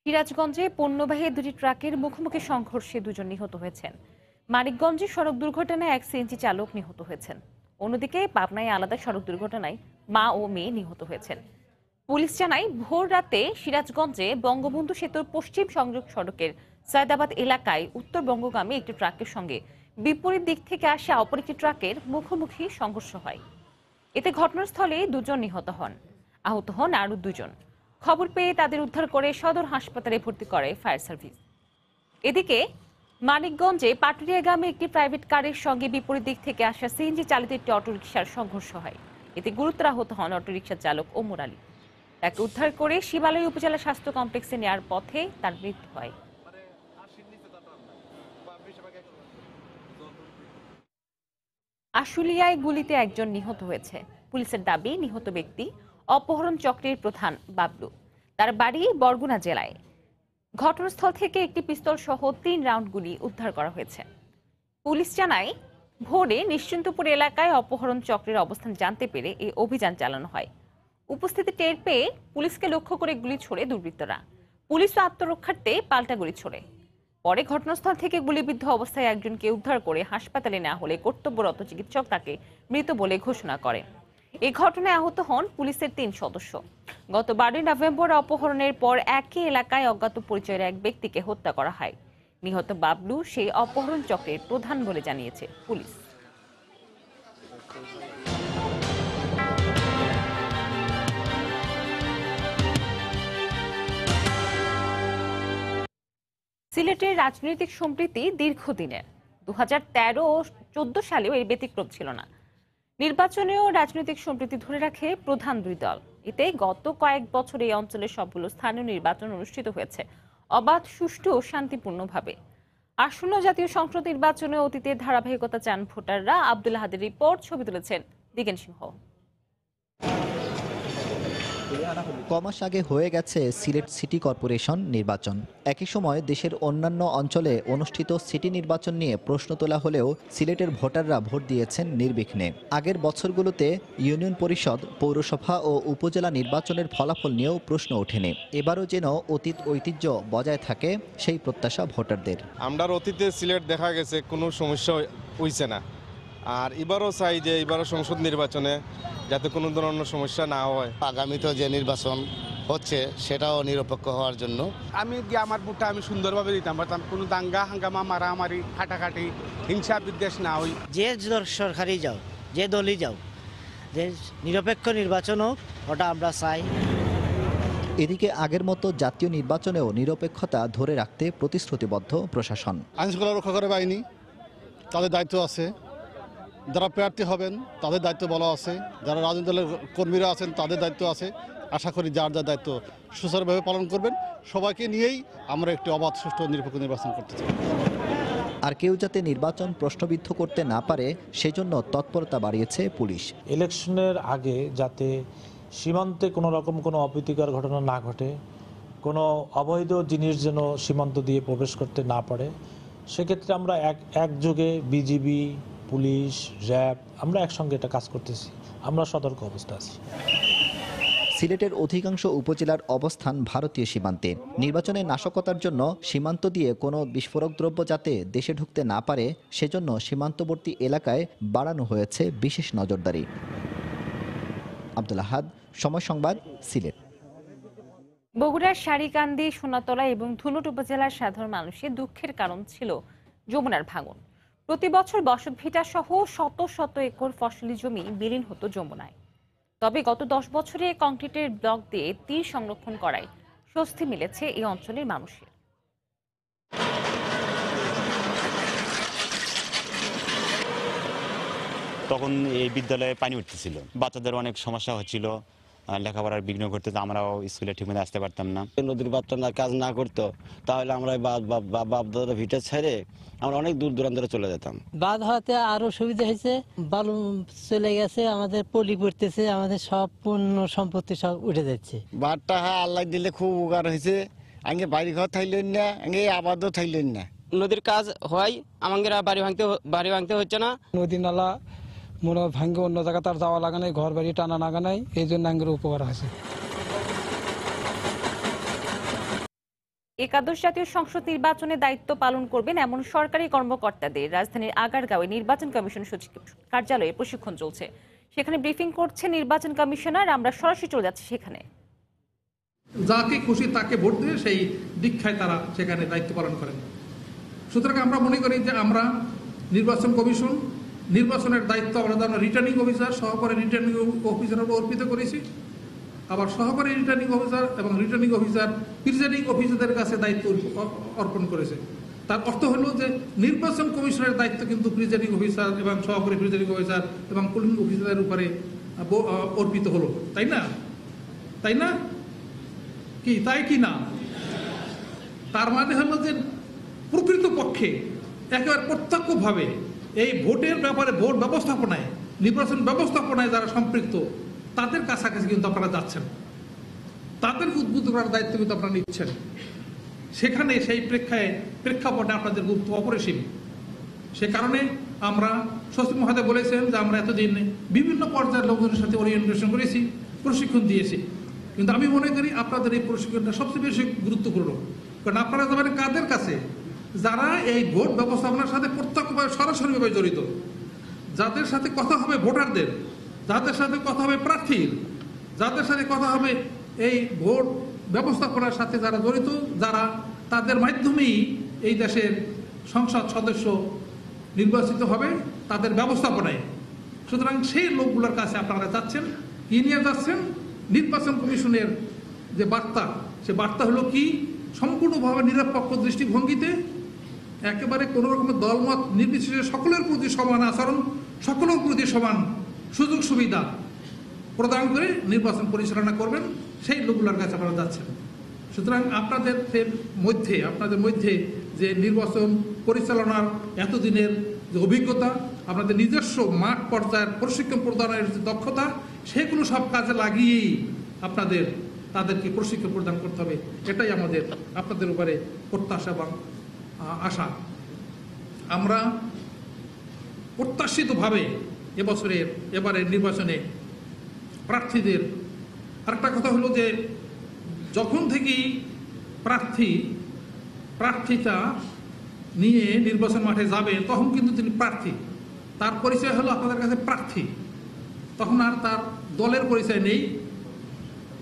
[SPEAKER 1] সিরাজগঞ্জে পণ্যবাহী দুটি ট্রাকের মুখোমুখি সংঘর্ষে 2 জন নিহত হয়েছেন। মানিকগঞ্জে সড়ক দুর্ঘটনায় 1 সিএনজি চালক নিহত হয়েছেন। অন্যদিকে পাবনায় আলাদা সড়ক দুর্ঘটনায় মা ও মেয়ে নিহত হয়েছেন। পুলিশ জানায়, ভোর রাতে সিরাজগঞ্জে বঙ্গবন্ধু সেতুর পশ্চিম সংযোগ সড়কের সৈয়দাবাদ এলাকায় উত্তরবঙ্গগামী একটি ট্রাকের সঙ্গে বিপরীত দিক থেকে আসা অপর একটি ট্রাকের মুখোমুখি সংঘর্ষ হয়। এতে ঘটনাস্থলে 2 জন নিহত হন, আহত হন আরও 2 জন। খবর পেয়ে তাদের উদ্ধার করে সদর হাসপাতালে ভর্তি করে ফায়ার সার্ভিস। এদিকে মানিকগঞ্জে পাটুরিয়াগামী একটি প্রাইভেট কারের সঙ্গে বিপরীত দিক থেকে আসা সিএনজি চালিত একটি অটোরিকশার সংঘর্ষ হয়। এতে গুরুতর আহত হন অটোরিকশার চালক ওমর আলী। তাকে উদ্ধার করে শিবালয় উপজেলা স্বাস্থ্য কমপ্লেক্সে নেওয়ার পথে তার মৃত্যু হয়। আশুলিয়ায় গুলিতে 1 জন নিহত হয়েছে। পুলিশের দাবি, নিহত ব্যক্তি অপহরণ চক্রের প্রধান বাবলু। তার বাড়ি বরগুনা জেলায়। ঘটনাস্থল থেকে একটি পিস্তল সহ 3 রাউন্ড গুলি উদ্ধার করা হয়েছে। পুলিশ জানায়, ভোরে নিশ্চিন্তপুর এলাকায় অপহরণ চক্রের অবস্থান জানতে পেরে এই অভিযান চালানো হয়। উপস্থিতি টের পেয়ে পুলিশকে লক্ষ্য করে গুলি ছোড়ে দুর্বৃত্তরা। পুলিশ আত্মরক্ষার্থে পাল্টা গুলি ছোড়ে। পরে ঘটনাস্থল থেকে গুলিবিদ্ধ অবস্থায় একজনকে উদ্ধার করে হাসপাতালে নেওয়া হলে কর্তব্যরত চিকিৎসক তাকে মৃত বলে ঘোষণা করে। এই ঘটনায় আহত হন পুলিশের 3 সদস্য। গত 12 নভেম্বর অপহরণের পর একই এলাকায় অজ্ঞাত পরিচয়ের এক ব্যক্তিকে হত্যা করা হয়। নিহত বাবলু সেই অপহরণ চক্রের প্রধান বলে জানিয়েছে পুলিশ। সিলেটের রাজনৈতিক সম্প্রীতি দীর্ঘদিনের। 2013 ও 2014 সালেও এর ব্যতিক্রম ছিল না। নির্বাচনেও রাজনৈতিক সম্প্রীতি ধরে রাখে প্রধান দুই দল। এতে গত কয়েক বছর এই অঞ্চলের সবগুলো স্থানীয় নির্বাচন অনুষ্ঠিত হয়েছে অবাধ, সুষ্ঠু ও শান্তিপূর্ণভাবে। আসন্ন জাতীয় সংসদ নির্বাচনে অতীতের ধারাবাহিকতা চান ভোটাররা। আব্দুল হাদির রিপোর্ট, ছবি তুলেছেন দিগেন সিংহ।
[SPEAKER 3] কমাস আগে হয়ে গেছে সিলেট সিটি কর্পোরেশন নির্বাচন। একই সময় দেশের অন্যান্য অঞ্চলে অনুষ্ঠিত সিটি নির্বাচন নিয়ে প্রশ্ন তোলা হলেও সিলেটের ভোটাররা ভোট দিয়েছেন নির্বিঘ্নে। আগের বছরগুলোতে ইউনিয়ন পরিষদ, পৌরসভা ও উপজেলা নির্বাচনের ফলাফল নিয়েও প্রশ্ন ওঠেনি। এবারও যেন অতীত ঐতিহ্য বজায় থাকে, সেই প্রত্যাশা ভোটারদের।
[SPEAKER 22] আমরা অতীতে সিলেট দেখা গেছে কোনো সমস্যা হইছে না, আর এবারও চাই যে এবারও সংসদ নির্বাচনে যাতে কোনো ধরনের সমস্যা না হয়।
[SPEAKER 23] আগামীতে যে নির্বাচন হচ্ছে সেটাও নিরপেক্ষ হওয়ার জন্য
[SPEAKER 24] আমি গিয়ে আমার ভোটটা আমি সুন্দরভাবে দিতাম পারতাম, কোনো দাঙ্গা হাঙ্গামা, মারামারি, কাটাকাটি, হিংসা বিদ্বেষ না হই।
[SPEAKER 25] যে সরকারি যাও, যে দলই যাও, যে নিরপেক্ষ নির্বাচন হোক, ওটা আমরা চাই।
[SPEAKER 3] এদিকে আগের মতো জাতীয় নির্বাচনেও নিরপেক্ষতা ধরে রাখতে প্রতিশ্রুতিবদ্ধ প্রশাসন।
[SPEAKER 26] আইনশৃঙ্খলা রক্ষা করে বাহিনী, তাদের দায়িত্ব আছে। যারা প্রার্থী হবেন তাদের দায়িত্ব বলা আছে, যারা রাজনৈতিক দলের কর্মীরা আছেন তাদের দায়িত্ব আছে। আশা করি যার যার দায়িত্ব সুচারুভাবে পালন করবেন। সবাইকে নিয়েই আমরা একটি অবাধ, সুষ্ঠু, নিরপেক্ষ নির্বাচন করতে চাই।
[SPEAKER 3] আর কেউ যাতে নির্বাচন প্রশ্নবিদ্ধ করতে না পারে সেজন্য তৎপরতা বাড়িয়েছে পুলিশ।
[SPEAKER 27] ইলেকশনের আগে যাতে সীমান্তে কোনো রকম কোনো অপ্রীতিকর ঘটনা না ঘটে, কোনো অবৈধ জিনিস যেন সীমান্ত দিয়ে প্রবেশ করতে না পারে, সেক্ষেত্রে আমরা একযোগে বিজিবি, পুলিশ, র্যাব আমরা একসঙ্গে এটা কাজ করতেছি। আমরা সতর্ক অবস্থা আছি।
[SPEAKER 3] সিলেটের অধিকাংশ উপজেলার অবস্থান ভারতীয় সীমান্তে। নির্বাচনে নাশকতার জন্য সীমান্ত দিয়ে কোনো বিস্ফোরক দ্রব্য যাতে দেশে ঢুকতে না পারে সেজন্য সীমান্তবর্তী এলাকায় বাড়ানো হয়েছে বিশেষ নজরদারি। আব্দুল আহাদ, সময় সংবাদ, সিলেট।
[SPEAKER 1] বগুড়ার সারিকান্দি, সোনাতলা এবং ধুনট উপজেলার সাধারণ মানুষের দুঃখের কারণ ছিল যমুনার ভাঙন। প্রতি বছর বসতভিটা সহ শত শত একর ফসলি জমি বিলীন হতো যমুনায়। তবে গত 10 বছরে কংক্রিটের ব্লক দিয়ে তীর সংরক্ষণ করায় স্বস্তি মিলেছে এই অঞ্চলের মানুষের।
[SPEAKER 28] তখন এই বিদ্যালয়ে পানি উঠতেছিল, বাচ্চাদের অনেক সমস্যা হচ্ছিল, লেখাপড়ার বিঘ্ন ঘটতে, আমরাও স্কুলে ঠিকমতো আসতে পারতাম না।
[SPEAKER 25] নদীর বাঁধটা না কাজ না করতো তাহলে আমরা বাপ দাদা ভিটা ছেড়ে আমরা অনেক দূর দূরান্তরে চলে যেতাম।
[SPEAKER 29] বাঁধ হওয়াতে আরো সুবিধা হয়েছে, বালু চলে গেছে, আমাদের পলি পড়তেছে, আমাদের সব পণ্য সম্পত্তি সব উঠে যাচ্ছে।
[SPEAKER 25] বাঁধটা আল্লাহ দিলে খুব উপকার হয়েছে। আগে বাড়ি ঘর থাকলেন না, আগে আবাদও থাকলেন না।
[SPEAKER 30] নদীর কাজ হয়, আমাদের বাড়ি ভাঙতে হচ্ছে না।
[SPEAKER 31] নদী নালা মনে ভাঙ্গে অন্য জায়গা তার যাওয়া লাগা নাই, ঘর বাড়ি টানা লাগা নাই, এই জন্য আঙ্গের উপকার হয়েছে।
[SPEAKER 1] একাদশ জাতীয় সংসদ নির্বাচনে দায়িত্ব পালন করবেন এমন সরকারি কর্মকর্তাদের রাজধানীর আগারগাঁওয়ে নির্বাচন কমিশন সচিব কার্যালয়ে প্রশিক্ষণ চলছে। সেখানে ব্রিফিং করছে নির্বাচন কমিশনার। আমরা সরাসরি চলে যাচ্ছি সেখানে।
[SPEAKER 32] যাকে খুশি তাকে ভোট দিয়ে সেই দীক্ষায় তারা সেখানে দায়িত্ব পালন করেন। সুতরাং আমরা মনে করি যে আমরা নির্বাচন কমিশন নির্বাচনের দায়িত্ব আমরা রিটার্নিং অফিসার, সহকারী রিটার্নিং অফিসার অর্পিত করেছি। আবার সহকারী রিটার্নিং অফিসার এবং রিটার্নিং অফিসার প্রিজাইডিং অফিসারদের কাছে দায়িত্ব অর্পণ করেছে। তার অর্থ হলো যে নির্বাচন কমিশনের দায়িত্ব কিন্তু প্রিজাইডিং অফিসার এবং সহকারী প্রিজাইডিং অফিসার এবং পুলিং অফিসারের উপরে অর্পিত হলো, তাই না? তাই না? কি তাই কি না? তার মানে হলো যে প্রকৃতপক্ষে একেবারে প্রত্যক্ষভাবে এই ভোটের ব্যাপারে, ভোট ব্যবস্থাপনায়, নির্বাচন ব্যবস্থাপনায় যারা সম্পৃক্ত তাদের কাছাকাছি কিন্তু আপনারা যাচ্ছেন, তাদেরকে উদ্বুদ্ধ করার দায়িত্ব কিন্তু আপনারা নিচ্ছেন। সেখানে সেই প্রেক্ষাপটে আপনাদের গুরুত্ব অপরিসীম। সে কারণে আমরা সচিব মহোদয় বলেছেন যে আমরা এতদিন বিভিন্ন পর্যায়ের লোকজনের সাথে ওরিয়েন্টেশন করেছি, প্রশিক্ষণ দিয়েছি, কিন্তু আমি মনে করি আপনাদের এই প্রশিক্ষণটা সবচেয়ে বেশি গুরুত্বপূর্ণ। কারণ আপনারা যাবেন কাদের কাছে? যারা এই ভোট ব্যবস্থাপনার সাথে প্রত্যক্ষভাবে সরাসরিভাবে জড়িত, যাদের সাথে কথা হবে ভোটারদের, যাদের সাথে কথা হবে প্রার্থীর, যাদের সাথে কথা হবে এই ভোট ব্যবস্থাপনার সাথে যারা জড়িত, যারা তাদের মাধ্যমেই এই দেশের সংসদ সদস্য নির্বাচিত হবে তাদের ব্যবস্থাপনায়। সুতরাং সেই লোকগুলোর কাছে আপনারা যাচ্ছেন, কি নিয়ে যাচ্ছেন? নির্বাচন কমিশনের যে বার্তা, সে বার্তা হলো কি? সম্পূর্ণভাবে নিরপেক্ষ দৃষ্টিভঙ্গিতে একেবারে কোনো রকমের দলমত নির্বিশেষে সকলের প্রতি সমান আচরণ, সকলের প্রতি সমান সুযোগ সুবিধা প্রদান করে নির্বাচন পরিচালনা করবেন, সেই লোকগুলোর কাছে আপনারা যাচ্ছেন। সুতরাং আপনাদের মধ্যে যে নির্বাচন পরিচালনার এতদিনের যে অভিজ্ঞতা, আপনাদের নিজস্ব মাঠ পর্যায়ের প্রশিক্ষণ প্রদানের যে দক্ষতা, সেগুলো সব কাজে লাগিয়েই তাদেরকে প্রশিক্ষণ প্রদান করতে হবে। এটাই আমাদের আপনাদের উপরে প্রত্যাশা এবং আশা। আমরা প্রত্যাশিতভাবে এবারের নির্বাচনে প্রার্থীদের আরেকটা কথা হলো যে যখন থেকেই প্রার্থিতা নিয়ে নির্বাচন মাঠে যাবে তখন কিন্তু তিনি প্রার্থী, তার পরিচয় হলো আপনাদের কাছে প্রার্থী। তখন আর তার দলের পরিচয় নেই,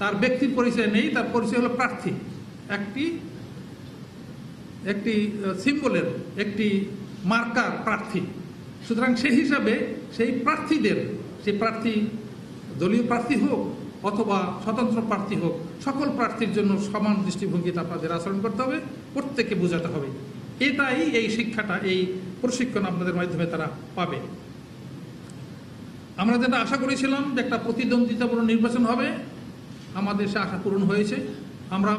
[SPEAKER 32] তার ব্যক্তির পরিচয় নেই, তার পরিচয় হলো প্রার্থী, একটি সিম্বলের, একটি মার্কার প্রার্থী। সুতরাং সেই হিসাবে সেই প্রার্থী দলীয় প্রার্থী হোক অথবা স্বতন্ত্র প্রার্থী হোক, সকল প্রার্থীর জন্য সমান দৃষ্টিভঙ্গিতে আপনাদের আচরণ করতে হবে, প্রত্যেককে বোঝাতে হবে। এটাই এই শিক্ষাটা, এই প্রশিক্ষণ আপনাদের মাধ্যমে তারা পাবে। আমরা যেটা আশা করেছিলাম যে একটা প্রতিদ্বন্দ্বিতাপূর্ণ নির্বাচন হবে, আমাদের সে আশা পূরণ হয়েছে। আমরা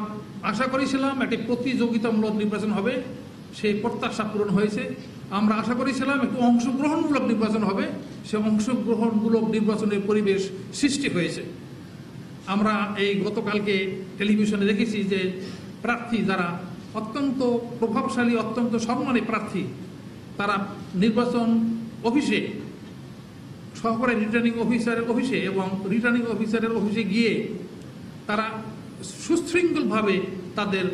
[SPEAKER 32] আশা করেছিলাম একটি প্রতিযোগিতামূলক নির্বাচন হবে, সেই প্রত্যাশা পূরণ হয়েছে। আমরা আশা করেছিলাম একটু অংশগ্রহণমূলক নির্বাচন হবে, সে অংশগ্রহণমূলক নির্বাচনের পরিবেশ সৃষ্টি হয়েছে। আমরা এই গতকালকে টেলিভিশনে দেখেছি যে প্রার্থী যারা অত্যন্ত প্রভাবশালী, অত্যন্ত সম্মানী প্রার্থী, তারা নির্বাচন অফিসে, সহকারী রিটার্নিং অফিসারের অফিসে এবং রিটার্নিং অফিসারের অফিসে গিয়ে তারা সুশৃঙ্খলভাবে তাদের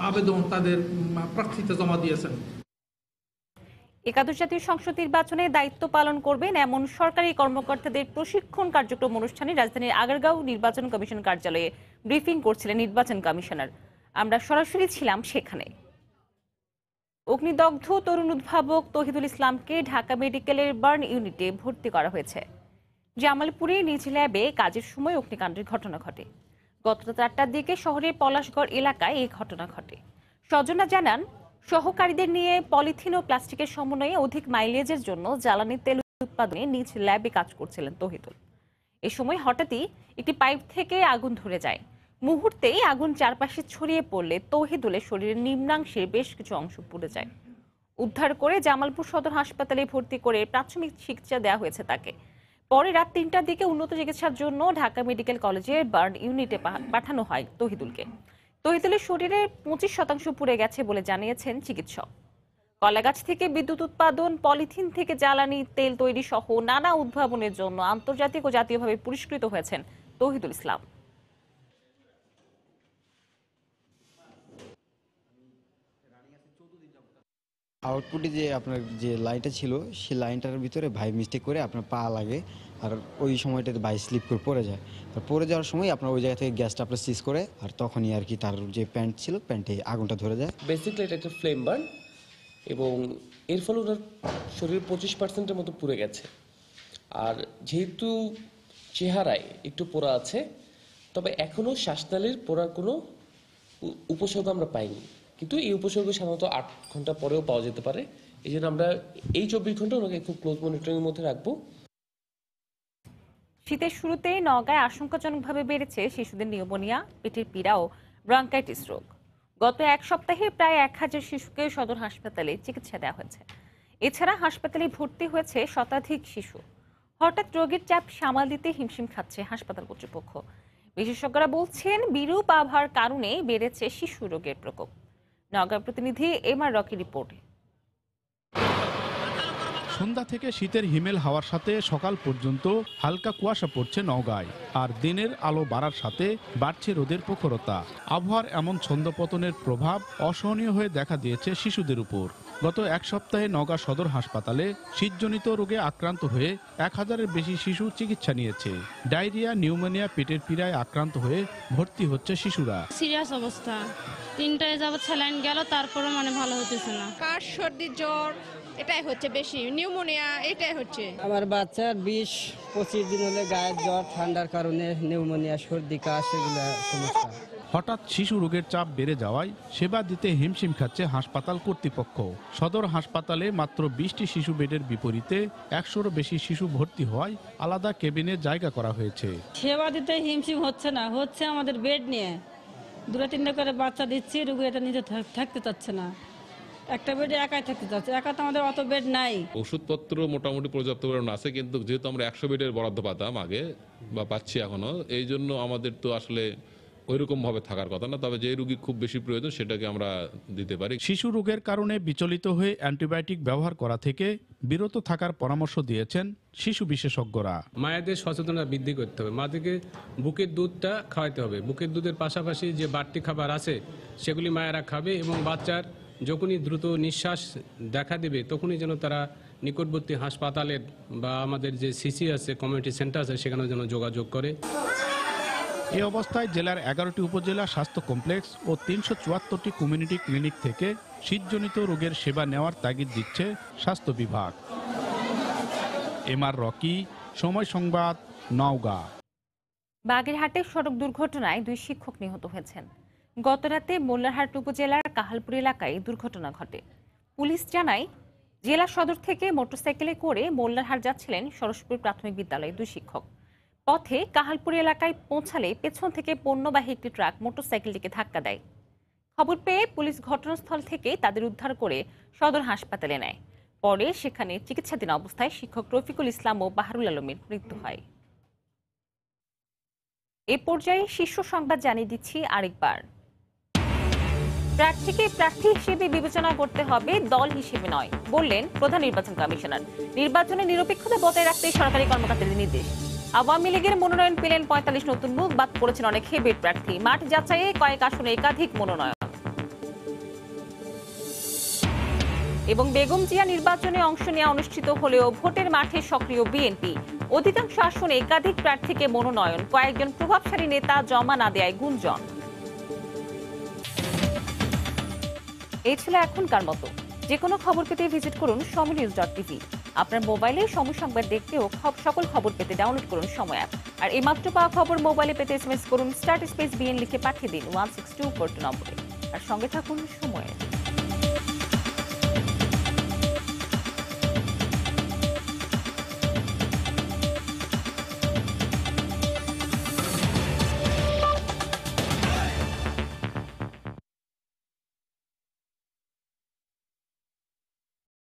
[SPEAKER 32] আবেদন, তাদের প্রার্থিতা জমা দিয়েছেন।
[SPEAKER 1] একাদশ জাতীয় সংসদ নির্বাচনে দায়িত্ব পালন করবেন এমন সরকারি কর্মকর্তাদের প্রশিক্ষণ কার্যক্রম অনুষ্ঠানে রাজধানীর আগারগাঁও নির্বাচন কমিশন কার্যালয়ে ব্রিফিং করছিলেন নির্বাচন কমিশনার। আমরা সরাসরি ছিলাম সেখানে। অগ্নিদগ্ধ তরুণ উদ্ভাবক তৌহিদুল ইসলামকে ঢাকা মেডিকেলের বার্ন ইউনিটে ভর্তি করা হয়েছে। জামালপুরে নিজ ল্যাবে কাজের সময় অগ্নিকাণ্ডের ঘটনা ঘটে। গত 4টার দিকে শহরের পলাশগড় এলাকায় এই ঘটনা ঘটে। স্বজনরা জানান, সহকারীদের নিয়ে পলিথিন ও প্লাস্টিকের সমন্বয়ে অধিক মাইলেজের জন্য জ্বালানি তেল উৎপাদনে নিজ ল্যাবে কাজ করছিলেন তৌহিদুল। এ সময় হঠাৎই একটি পাইপ থেকে আগুন ধরে যায়। মুহূর্তেই আগুন চারপাশে ছড়িয়ে পড়লে তৌহিদুলের শরীরের নিম্নাংশের বেশ কিছু অংশ পুড়ে যায়। উদ্ধার করে জামালপুর সদর হাসপাতালে ভর্তি করে প্রাথমিক চিকিৎসা দেওয়া হয়েছে তাকে। পরে রাত 3টার দিকে উন্নত চিকিৎসার জন্য ঢাকা মেডিকেল কলেজের বার্ন ইউনিটে পাঠানো হয় তৌহিদুলকে। তৌহিদুলের শরীরের 25% পুড়ে গেছে বলে জানিয়েছেন চিকিৎসক। কলাগাছ থেকে বিদ্যুৎ উৎপাদন, পলিথিন থেকে জ্বালানি তেল তৈরি সহ নানা উদ্ভাবনের জন্য আন্তর্জাতিক ও জাতীয়ভাবে পুরস্কৃত হয়েছেন তৌহিদুল ইসলাম।
[SPEAKER 25] আউটপুটে যে আপনার যে লাইনটা ছিল, সেই লাইনটার ভিতরে ভাই মিস্টেক করে আপনার পা লাগে, আর ওই সময়টাতে ভাই স্লিপ করে পড়ে যায়। আর পড়ে যাওয়ার সময় আপনার ওই জায়গা থেকে গ্যাসটা আপনার সিজ করে, আর তখনই আর কি তার যে প্যান্ট ছিল, প্যান্টে আগুনটা ধরে যায়।
[SPEAKER 2] বেসিক্যালি এটা একটা ফ্লেম বার্ন, এবং এর ফলে ওনার শরীরের 25%-এর মতো পুড়ে গেছে। আর যেহেতু চেহারায় একটু পোড়া আছে, তবে এখনও শ্বাসনালীর পোড়ার কোনো উপসর্গ আমরা পাইনি, কিন্তু এই উপসর্গ সাধারণত 8 ঘন্টা পরেও পাওয়া যেতে পারে। এই জন্য আমরা এই 24 ঘন্টা ওনাকে খুব ক্লোজ মনিটরিংয়ের মধ্যে রাখবো।
[SPEAKER 1] শীতের শুরুতেই নওগাঁয় আশঙ্কাজনকভাবে বেড়েছে শিশুদের নিউমোনিয়া, পেটের পীড়া ও ব্রঙ্কাইটিস রোগ। গত এক সপ্তাহে প্রায় 1000 শিশুকে সদর হাসপাতালে চিকিৎসা দেওয়া হয়েছে। এছাড়া হাসপাতালে ভর্তি হয়েছে শতাধিক শিশু। হঠাৎ রোগীর চাপ সামাল দিতে হিমশিম খাচ্ছে হাসপাতাল কর্তৃপক্ষ। বিশেষজ্ঞরা বলছেন, বিরূপ আবহাওয়ার কারণে বেড়েছে শিশু রোগের প্রকোপ। নওগাঁ প্রতিনিধি এমআর রকি রিপোর্টে।
[SPEAKER 4] সন্ধ্যা থেকে শীতের হিমেল হাওয়ার সাথে সকাল পর্যন্ত হালকা কুয়াশা পড়ছে নওগাঁয়, আর দিনের আলো বাড়ার সাথে বাড়ছে রোদের প্রখরতা। আবহাওয়ার এমন ছন্দপতনের প্রভাব অসহনীয় হয়ে দেখা দিয়েছে শিশুদের উপর। গত এক সপ্তাহে নওগাঁ সদর হাসপাতালে শীতজনিত রোগে আক্রান্ত হয়ে 1000-এর বেশি শিশু চিকিৎসা নিয়েছে। ডায়রিয়া, নিউমোনিয়া, পেটের পীড়ায় আক্রান্ত হয়ে ভর্তি হচ্ছে শিশুরা।
[SPEAKER 5] সিরিয়াস অবস্থা, 3টায় যাবত স্যালাইন গেল, তারপরে ভালো হতেছে না।
[SPEAKER 6] কাশ, সর্দি, জ্বর এটাই হচ্ছে বেশি, নিউমোনিয়া এটাই হচ্ছে।
[SPEAKER 31] আমার বাচ্চার 20-25 দিন হলে গায়ের জ্বর, ঠান্ডার কারণে নিউমোনিয়া, সর্দি, কাশ এগুলো সমস্যা।
[SPEAKER 4] হঠাৎ শিশু রোগের চাপ বেড়ে যাওয়ায় সেবা দিতে হিমশিম খাচ্ছে হাসপাতাল কর্তৃপক্ষ। সদর হাসপাতালে মাত্র 20টি শিশু বেডের বিপরীতে 100-রও বেশি শিশু ভর্তি হওয়ায় আলাদা কেবিনে জায়গা করা হয়েছে।
[SPEAKER 7] সেবা দিতে হিমশিম হচ্ছে না, হচ্ছে আমাদের বেড নিয়ে 2-3টা করে বাচ্চা দিচ্ছি, রোগী এটা নিজে থাকতে চাচ্ছে না, একটা বেডে একাই থাকতে চাচ্ছে, একা তো আমাদের অত বেড নাই।
[SPEAKER 8] ওষুধপত্র মোটামুটি পর্যাপ্ত পরিমাণ আছে, কিন্তু যেহেতু আমরা 100 বেডের বরাদ্দ পাতাম আগে বা পাচ্ছি এখনো, এই জন্য আমাদের তো আসলে ওইরকম ভাবে থাকার কথা না। তবে যে রোগী খুব বেশি প্রয়োজন সেটাকে আমরা দিতে পারি।
[SPEAKER 4] শিশু রোগের কারণে বিচলিত হয়ে অ্যান্টিবায়োটিক ব্যবহার করা থেকে বিরত থাকার পরামর্শ দিয়েছেন শিশু বিশেষজ্ঞরা।
[SPEAKER 9] মায়েদের সচেতনতা বৃদ্ধি করতে হবে, মাদেরকে বুকের দুধটা খাওয়াতে হবে। বুকের দুধের পাশাপাশি যে বাড়তি খাবার আছে সেগুলি মায়েরা খাবে, এবং বাচ্চার যখনই দ্রুত নিঃশ্বাস দেখা দেবে তখনই যেন তারা নিকটবর্তী হাসপাতালের বা আমাদের যে সিসি আছে, কমিউনিটি সেন্টার আছে, সেখানে যেন যোগাযোগ করে।
[SPEAKER 4] এই অবস্থায় জেলার 11টি উপজেলা স্বাস্থ্য কমপ্লেক্স ও 374টি কমিউনিটি ক্লিনিক থেকে শীতজনিত রোগের সেবা নেওয়ার তাগিদ দিচ্ছে স্বাস্থ্য বিভাগ। এমআর রকি, সময় সংবাদ, নওগাঁ।
[SPEAKER 1] বাগেরহাটে সড়ক দুর্ঘটনায় 2 শিক্ষক নিহত হয়েছেন। গতরাতে মোল্লারহাট উপজেলার কাহালপুর এলাকায় দুর্ঘটনা ঘটে। পুলিশ জানায়, জেলা সদর থেকে মোটরসাইকেলে করে মোল্লারহাট যাচ্ছিলেন সরস্বতী প্রাথমিক বিদ্যালয়ের 2 শিক্ষক। পথে কাহালপুর এলাকায় পৌঁছালে পেছন থেকে পণ্যবাহী একটি ট্রাক মোটরসাইকেলটিকে ধাক্কা দেয়। খবর পেয়ে পুলিশ ঘটনাস্থল থেকে তাদের উদ্ধার করে সদর হাসপাতালে নেয়। পরে সেখানে চিকিৎসাধীন অবস্থায় শিক্ষক রফিকুল ইসলাম ও বাহারুল আলমের মৃত্যু হয়। এ পর্যায়ে শীর্ষ সংবাদ জানিয়ে দিচ্ছি আরেকবার। প্রার্থীকে প্রার্থী হিসেবে বিবেচনা করতে হবে, দল হিসেবে নয়, বললেন প্রধান নির্বাচন কমিশনার। নির্বাচনে নিরপেক্ষতা বজায় রাখতে সরকারি কর্মকর্তাদের নির্দেশ। আওয়ামী লীগের মনোনয়ন পেলেন 45 নতুন মুখ, বাদ পড়েছেন অনেক হেভিট প্রার্থী। মাঠ যাচাইয়ে কয়েক আসনে একাধিক মনোনয়ন। এবং বেগম জিয়া নির্বাচনে অংশ নেওয়া অনুষ্ঠিত হলেও ভোটের মাঠে সক্রিয় বিএনপি। অধিকাংশ আসনে একাধিক প্রার্থীকে মনোনয়ন, কয়েকজন প্রভাবশালী নেতা জমা না দেয়ায় গুঞ্জন। এই ছিল এখনকার মতো। যে কোনো খবর পেতে ভিজিট করুন সময়-নিউজ.tv। আপনার মোবাইলে সময় সংবাদ দেখতে ও সকল খবর পেতে ডাউনলোড করুন সময় অ্যাপ। আর এইমাত্র পাওয়া খবর মোবাইলে পেতে SMS করুন *BN লিখে পাঠিয়ে দিন 16242 নম্বরে। আর সঙ্গে থাকুন সময়ে।